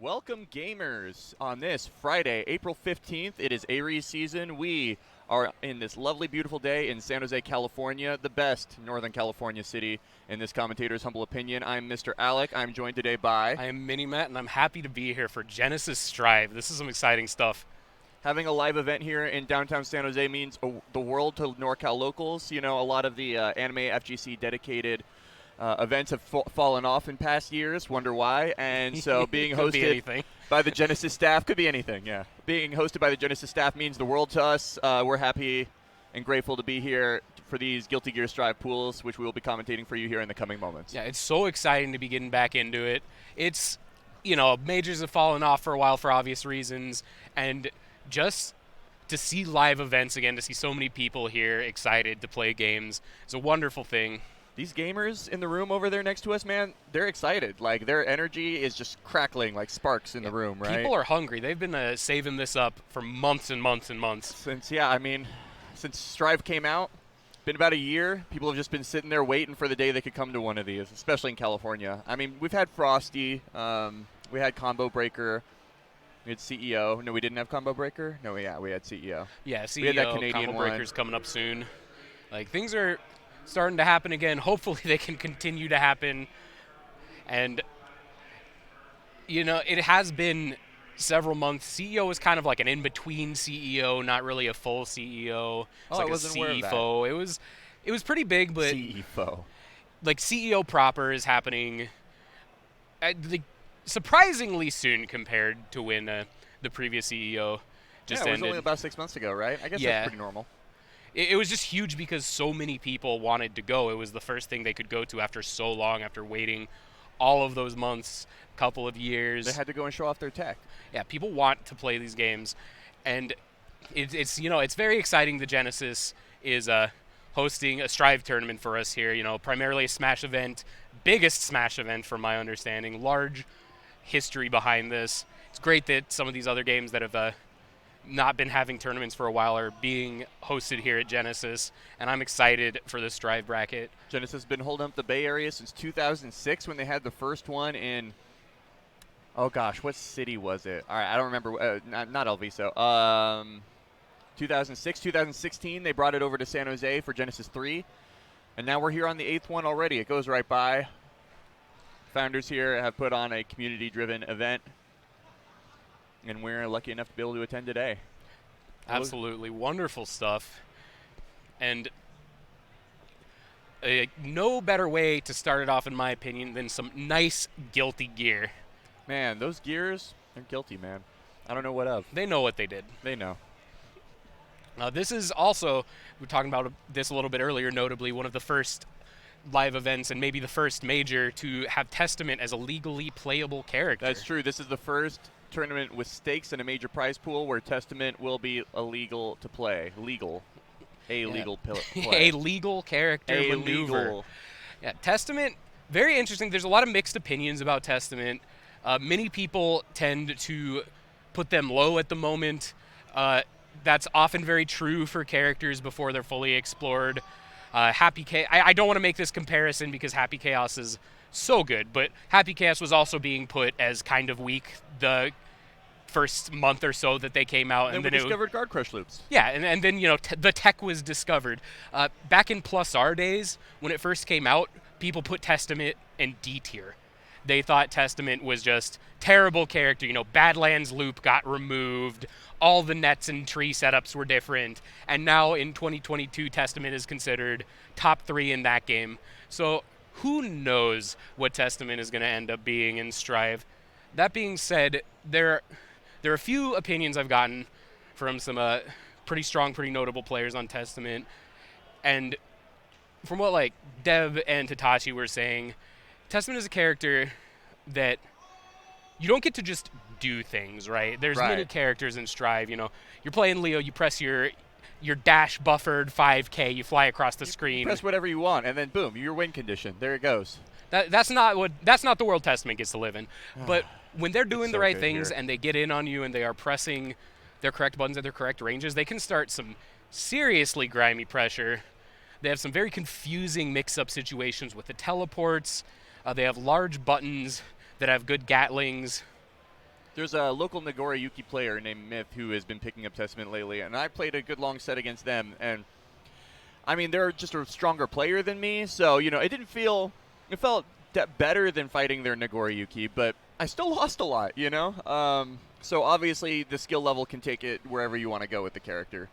Welcome, gamers, on this Friday, April 15th. It is Aries season. We are in this lovely, beautiful day in San Jose, California, the best Northern California city, in this commentator's humble opinion. I'm Mr. Alec. I'm joined today by... I am Mini Matt, and I'm happy to be here for Genesis Strive. This is some exciting stuff. Having a live event here in downtown San Jose means the world to NorCal locals. You know, a lot of the Anime FGC dedicated events have fallen off in past years. Wonder why? And so being hosted by the Genesis staff could be anything. Yeah, being hosted by the Genesis staff means the world to us. We're happy and grateful to be here for these Guilty Gear Strive pools, which we will be commentating for you here in the coming moments. Yeah, it's so exciting to be getting back into it. It's, you know, majors have fallen off for a while for obvious reasons, and just to see live events again, to see so many people here excited to play games, is a wonderful thing. These gamers in the room over there next to us, man, they're excited. Like, their energy is just crackling like sparks in the room, right? People are hungry. They've been saving this up for months and months and months. Since Strive came out, been about a year. People have just been sitting there waiting for the day they could come to one of these, especially in California. I mean, we've had Frosty. We had Combo Breaker. We had CEO. No, we didn't have Combo Breaker? No, we had CEO. Yeah, CEO, we had that Canadian Combo one. Breaker's coming up soon. Like, things are starting to happen again. Hopefully they can continue to happen. And, you know, it has been several months. CEO is kind of like an in-between CEO, not really a full CEO. It's like I wasn't aware of that. CFO. It was pretty big, but CFO. like CEO proper is happening surprisingly soon compared to when the previous CEO just ended. ended. Only about 6 months ago, right? I guess Yeah. that's pretty normal. It was just huge because so many people wanted to go. It was the first thing they could go to after so long, after waiting all of those months, couple of years. They had to go and show off their tech. Yeah, people want to play these games, and it's you know, it's very exciting. The Genesis is hosting a Strive tournament for us here. You know, primarily a Smash event, biggest Smash event from my understanding. Large history behind this. It's great that some of these other games that have not been having tournaments for a while are being hosted here at Genesis, and I'm excited for this Strive bracket. Genesis has been holding up the Bay Area since 2006 when they had the first one in, oh gosh, what city was it? All right, I don't remember. Not El Viso. 2006, 2016, they brought it over to San Jose for Genesis 3, and now we're here on the 8th one already. It goes right by. Founders here have put on a community-driven event, and we're lucky enough to be able to attend today. Absolutely wonderful stuff. And no better way to start it off, in my opinion, than some nice Guilty Gear. Man, those gears, they're guilty, man. I don't know what of. They know what they did. They know. This is also, we were talking about this a little bit earlier, notably one of the first live events and maybe the first major to have Testament as a legally playable character. That's true. This is the first tournament with stakes and a major prize pool where Testament will be illegal to play. Legal. Legal play. A legal character maneuver. Legal. Yeah, Testament, very interesting. There's a lot of mixed opinions about Testament. Many people tend to put them low at the moment. That's often very true for characters before they're fully explored. Happy Chaos, I don't want to make this comparison because Happy Chaos is so good, but Happy Chaos was also being put as kind of weak the first month or so that they came out. And then we discovered Guard Crush loops. Yeah, and then, you know, the tech was discovered. Back in Plus R days, when it first came out, people put Testament in D tier. They thought Testament was just terrible character. You know, Badlands loop got removed. All the nets and tree setups were different. And now in 2022, Testament is considered top 3 in that game. So who knows what Testament is going to end up being in Strive. That being said, there are a few opinions I've gotten from some pretty strong, pretty notable players on Testament. And from what like Dev and Tatachi were saying, Testament is a character that you don't get to just do things, right? There's many characters in Strive. You know, you're playing Leo, you press your dash buffered 5K, you fly across the screen. You press whatever you want, and then boom, your win condition. There it goes. That's not the world Testament gets to live in. But when they're doing the right things and they get in on you and they are pressing their correct buttons at their correct ranges, they can start some seriously grimy pressure. They have some very confusing mix-up situations with the teleports. They have large buttons that have good Gatlings. There's a local Nagori Yuki player named Myth who has been picking up Testament lately, and I played a good long set against them. And I mean, they're just a stronger player than me, so it felt better than fighting their Nagori Yuki, but I still lost a lot. So obviously the skill level can take it wherever you want to go with the character.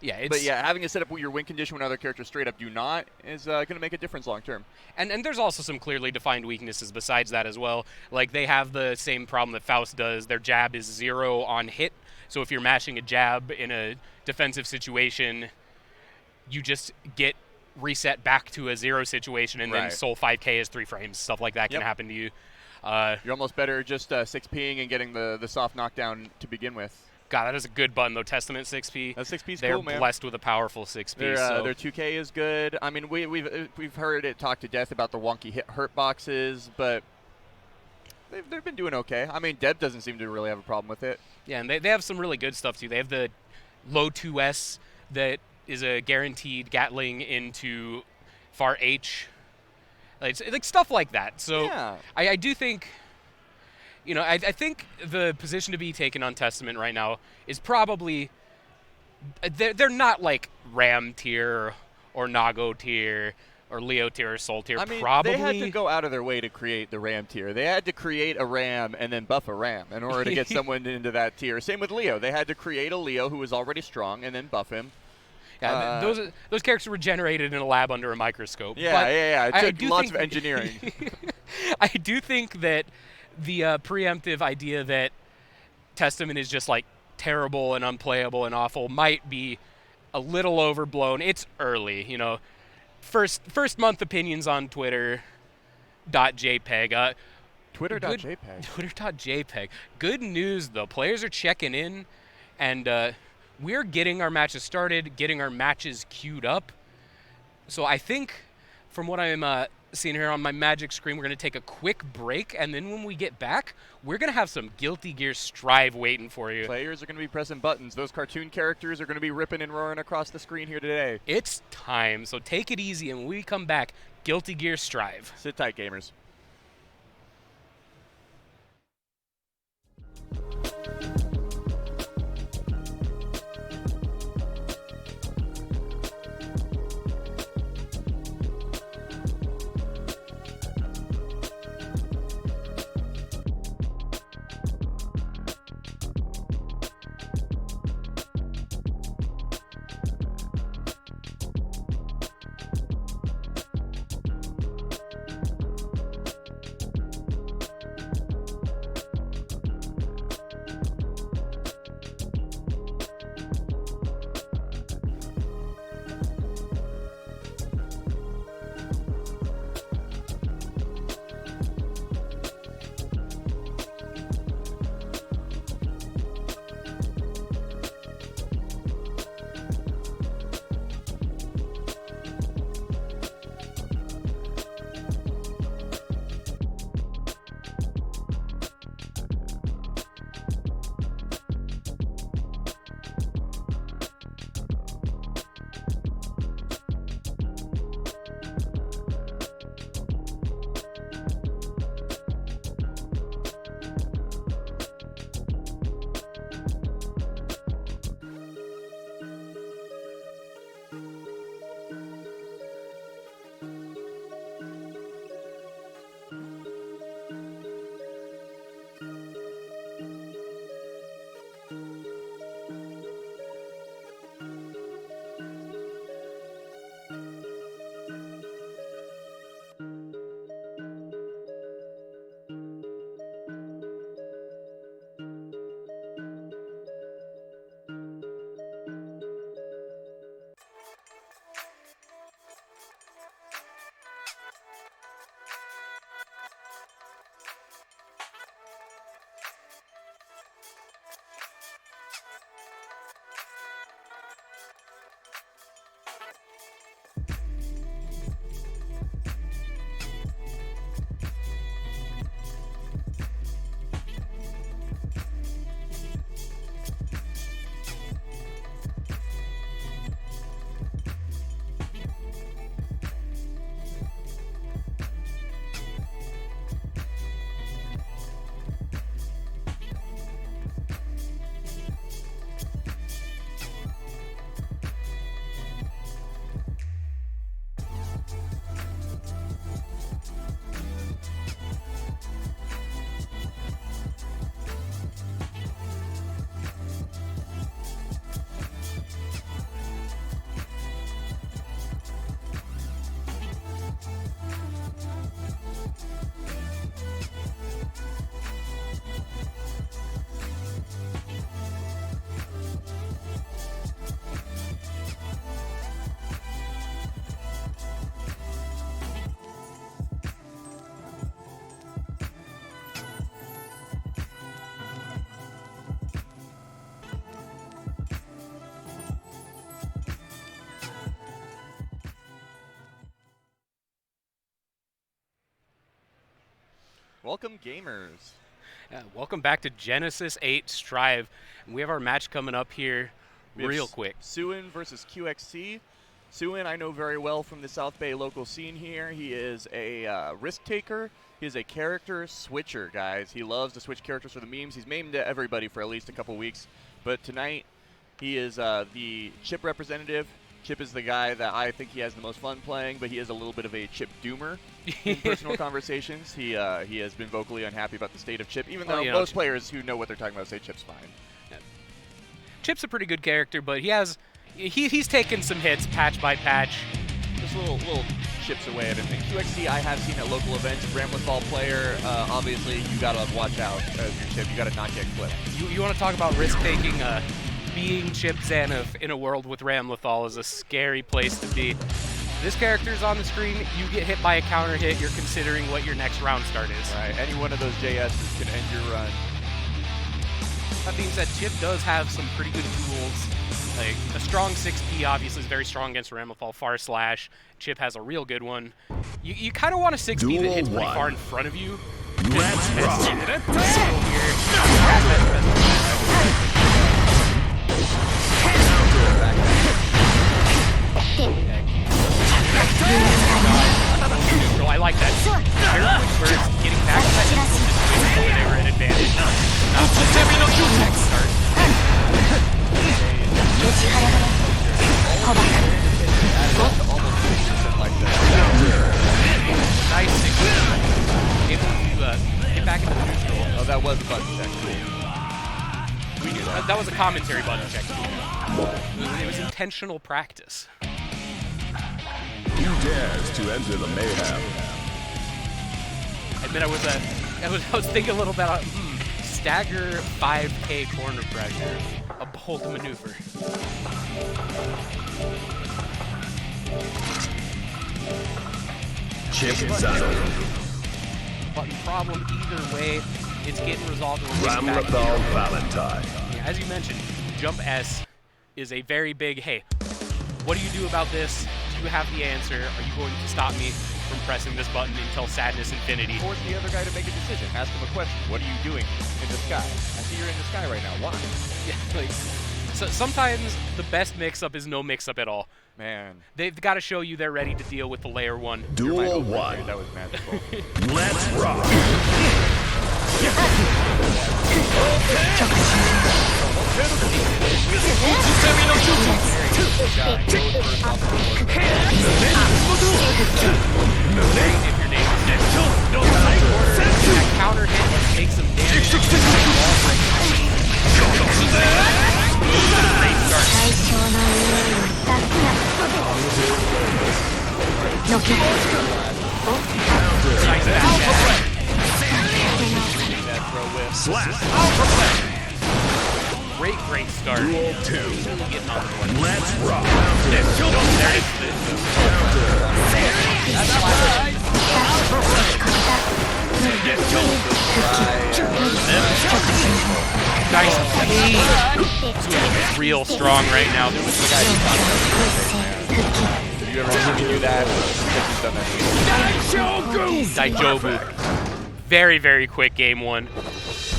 Yeah, But yeah, having a setup where your win condition when other characters straight up do not is going to make a difference long term. And there's also some clearly defined weaknesses besides that as well. Like, they have the same problem that Faust does. Their jab is 0 on hit, so if you're mashing a jab in a defensive situation, you just get reset back to a 0 situation, and then Soul 5K is 3 frames. Stuff like that can happen to you. You're almost better just 6Ping and getting the soft knockdown to begin with. God, that is a good button, though. Testament 6P. That 6P's They're cool, man. blessed with a powerful 6P. Their 2K is good. I mean, we've heard it talked to death about the wonky hurt boxes, but they've been doing okay. I mean, Deb doesn't seem to really have a problem with it. Yeah, and they have some really good stuff, too. They have the low 2S that is a guaranteed Gatling into far H. Like stuff like that. So yeah. I do think, I think the position to be taken on Testament right now is probably, they're not like Ram tier or Nago tier or Leo tier or Soul tier. I mean, probably. they had to go out of their way to create the Ram tier. They had to create a Ram and then buff a Ram in order to get someone into that tier. Same with Leo. They had to create a Leo who was already strong and then buff him. Yeah, those characters were generated in a lab under a microscope. Yeah. It took lots of engineering. I do think that the preemptive idea that Testament is just like terrible and unplayable and awful might be a little overblown. It's early, First month opinions on Twitter. .jpg. Twitter.jpg. Twitter.jpg. Good news though. Players are checking in, and we're getting our matches started, getting our matches queued up. So I think, from what I'm seeing here on my magic screen, we're going to take a quick break, and then when we get back, we're going to have some Guilty Gear Strive waiting for you. Players are going to be pressing buttons. Those cartoon characters are going to be ripping and roaring across the screen here today. It's time, so take it easy, and when we come back, Guilty Gear Strive. Sit tight, gamers. Welcome, gamers. Welcome back to Genesis 8 Strive. We have our match coming up here real quick. Tsuin versus QXC. Tsuin I know very well from the South Bay local scene here. He is a risk taker. He is a character switcher, guys. He loves to switch characters for the memes. He's memed to everybody for at least a couple weeks. But tonight, he is the Chip representative. Chip is the guy that I think he has the most fun playing, but he is a little bit of a Chip doomer in personal conversations. He has been vocally unhappy about the state of Chip, even though most players who know what they're talking about say Chip's fine. Yeah. Chip's a pretty good character, but he's taken some hits patch by patch. Just little chips away at everything. QXC I have seen at local events. Ramlethal player, obviously you gotta watch out as your Chip. You gotta not get clipped. You want to talk about risk taking? Being Chip Zanov in a world with Ramlethal is a scary place to be. This character's on the screen, you get hit by a counter hit, you're considering what your next round start is. Right, any one of those JSs can end your run. That being said, Chip does have some pretty good tools. Like a strong 6P obviously is very strong against Ramlethal. Far Slash, Chip has a real good one. You kind of want a 6P that hits pretty far in front of you. Let's rock. I like that. Very quick burst, getting back to that neutral situation where they were in advantage. Now, next start. Nice 6. Able to get back into the neutral. Oh, that was a button check. We knew that. That was a commentary button check. It was intentional practice. Who dares to enter the mayhem? I admit I was thinking a little bit about stagger 5K corner pressure, a bold maneuver. Chip Zanov. Button problem either way, it's getting resolved. Ramlethal Valentine. Yeah, as you mentioned, jump S is a very big, hey, what do you do about this? Do you have the answer? Are you going to stop me from pressing this button until sadness infinity? Force the other guy to make a decision. Ask him a question. What are you doing in the sky? I see you're in the sky right now. Why? Yeah, like, so sometimes the best mix-up is no mix-up at all. Man. They've got to show you they're ready to deal with the layer 1. Duel 1. That was magical. Let's rock. If your name is Nick. That counter hit takes some damage. Great start. Nice back. Slap. Great start. Duel 2. Getting on the board. Let's rock. There it is. Nice play. Real strong right now. Did you ever see me do that? He's done that. Daijobu. Very, very quick game 1.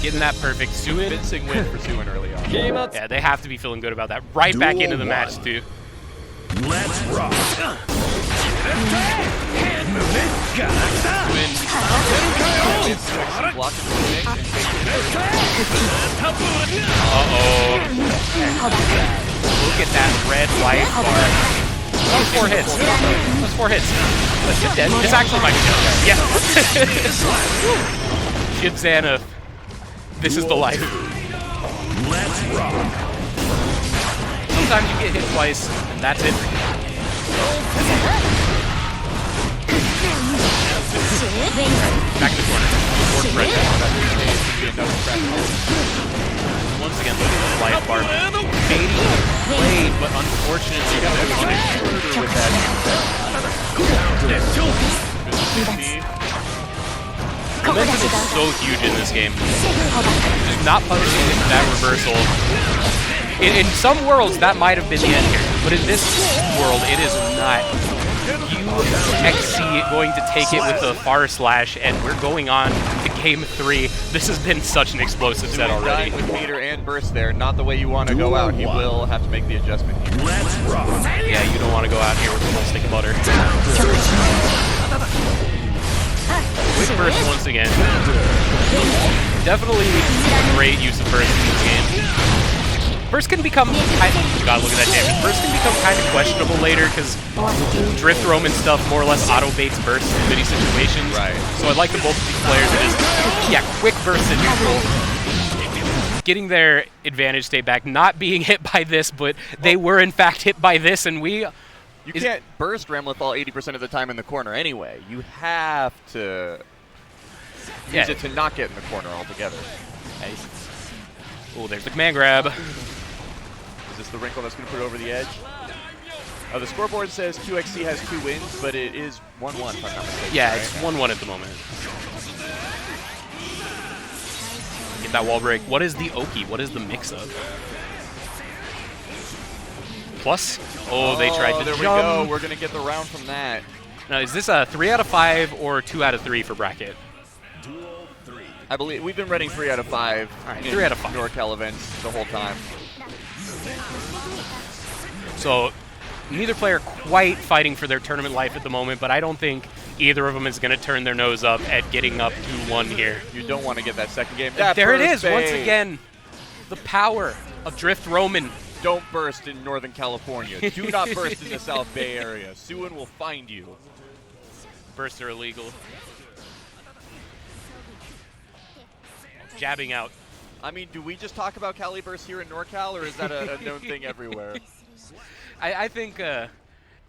Getting that perfect. Tsuin. Convincing win for Tsuin early on. Yeah, they have to be feeling good about that. Right back into the match, too. Let's rock. Win. Uh-oh. Look at that red light bar. That was 4 hits. That was 4 hits. That's Chip dead. It's actually my Chip. Yeah. Chip Zanov. This is the life. Let's rock. Sometimes you get hit twice, and that's it. Back in the corner. Forward pressure. Once again, look at this life bar. Fading played, but unfortunately, got with that. Momentum is so huge in this game. Not punishing into that reversal. In some worlds, that might have been the end here, but in this world, it is not. QXC going to take it with the Far Slash, and we're going on to game 3. This has been such an explosive set already. With meter and burst there, not the way you want to go out. He will have to make the adjustment here. Let's rock. Yeah, you don't want to go out here with a full stick of butter. Quick burst once again. Definitely a great use of burst in this game. Burst can become kind of, you gotta look at that damage. Burst can become kind of questionable later because Drift Roam and stuff more or less auto-baits burst in many situations. Right. So I'd like the both of these players to just, yeah, quick burst in neutral. Getting their advantage state back, not being hit by this, but they were in fact hit by this, and we... You can't burst Remlethal 80% of the time in the corner anyway. You have to use it to not get in the corner altogether. Oh, there's the command grab. Is this the wrinkle that's going to put it over the edge? The scoreboard says QXC has 2 wins, but it is 1-1 if I'm not mistaken. Yeah, right? it's 1-1 at the moment. Get that wall break. What is the Oki? What is the mix-up? Plus? Oh, they tried to there jump. We go. We're going to get the round from that. Now, is this a 3 out of 5 or 2 out of 3 for bracket? I believe we've been running 3 out of 5. All right, 3 out of 5. NorCal events the whole time. So neither player quite fighting for their tournament life at the moment, but I don't think either of them is going to turn their nose up at getting up 2-1 here. You don't want to get that second game. There it is, once again. The power of Drift Roman. Don't burst in Northern California. Do not burst in the South Bay Area. Tsuin will find you. Bursts are illegal. Jabbing out. I mean, do we just talk about Cali burst here in NorCal, or is that a known thing everywhere? I think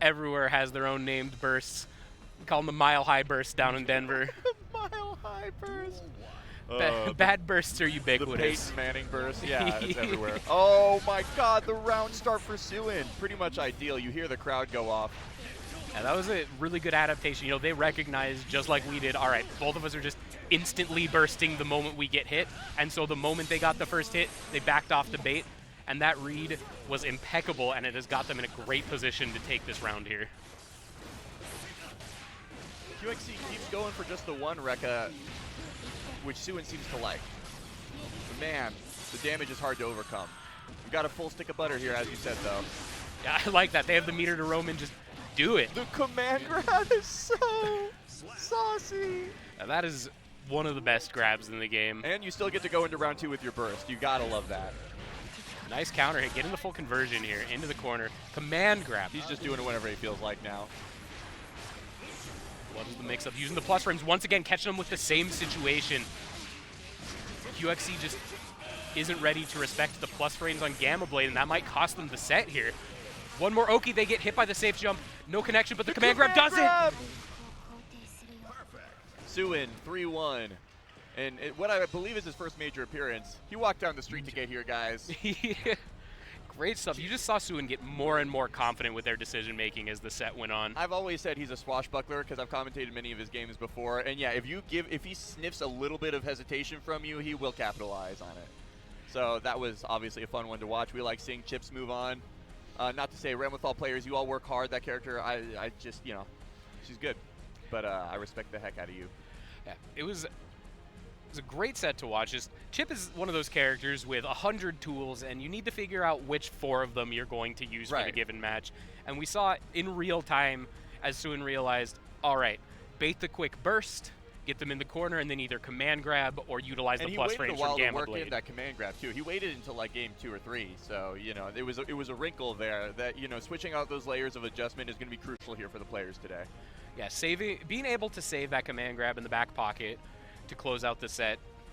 everywhere has their own named bursts. We call them the Mile High burst down in Denver. Mile High burst. Bad bursts are The ubiquitous. Peyton Manning burst, yeah, it's everywhere. Oh my God, the round start for Tsuin. Pretty much ideal. You hear the crowd go off. Yeah, that was a really good adaptation. You know, they recognized, just like we did, all right, both of us are just instantly bursting the moment we get hit. And so the moment they got the first hit, they backed off the bait. And that read was impeccable, and it has got them in a great position to take this round here. QXC keeps going for just the one Rekka, which Tsuin seems to like. But man, the damage is hard to overcome. We've got a full stick of butter here, as you said, though. Yeah, I like that. They have the meter to roam and just do it. The command grab is so saucy. Now, that is one of the best grabs in the game. And you still get to go into round 2 with your burst. You gotta love that. Nice counter hit. Getting the full conversion here into the corner. Command grab. He's just doing it whenever he feels like now. What is the mix-up? Using the plus frames once again, catching them with the same situation. QXC just isn't ready to respect the plus frames on Gamma Blade, and that might cost them the set here. One more Oki, they get hit by the safe jump. No connection, but the command grab does it! Tsuin, 3-1. And what I believe is his first major appearance. He walked down the street to get here, guys. Great stuff. You just saw Tsuin get more and more confident with their decision-making as the set went on. I've always said he's a swashbuckler because I've commentated many of his games before. And yeah, if he sniffs a little bit of hesitation from you, he will capitalize on it. So that was obviously a fun one to watch. We like seeing Chips move on. Not to say Remlethal players, you all work hard. That character, I just, you know, she's good. But I respect the heck out of you. Yeah, it was a great set to watch. Chip is one of those characters with 100 tools, and you need to figure out which 4 of them you're going to use for the given match. And we saw in real time as Tsuin realized, all right, bait the quick burst, get them in the corner, and then either command grab or utilize the plus frames from Gamma Blade. And he waited a while to work in that command grab too. He waited until like game 2 or 3. So you know, it was a wrinkle there that, you know, switching out those layers of adjustment is going to be crucial here for the players today. Yeah, being able to save that command grab in the back pocket to close out the set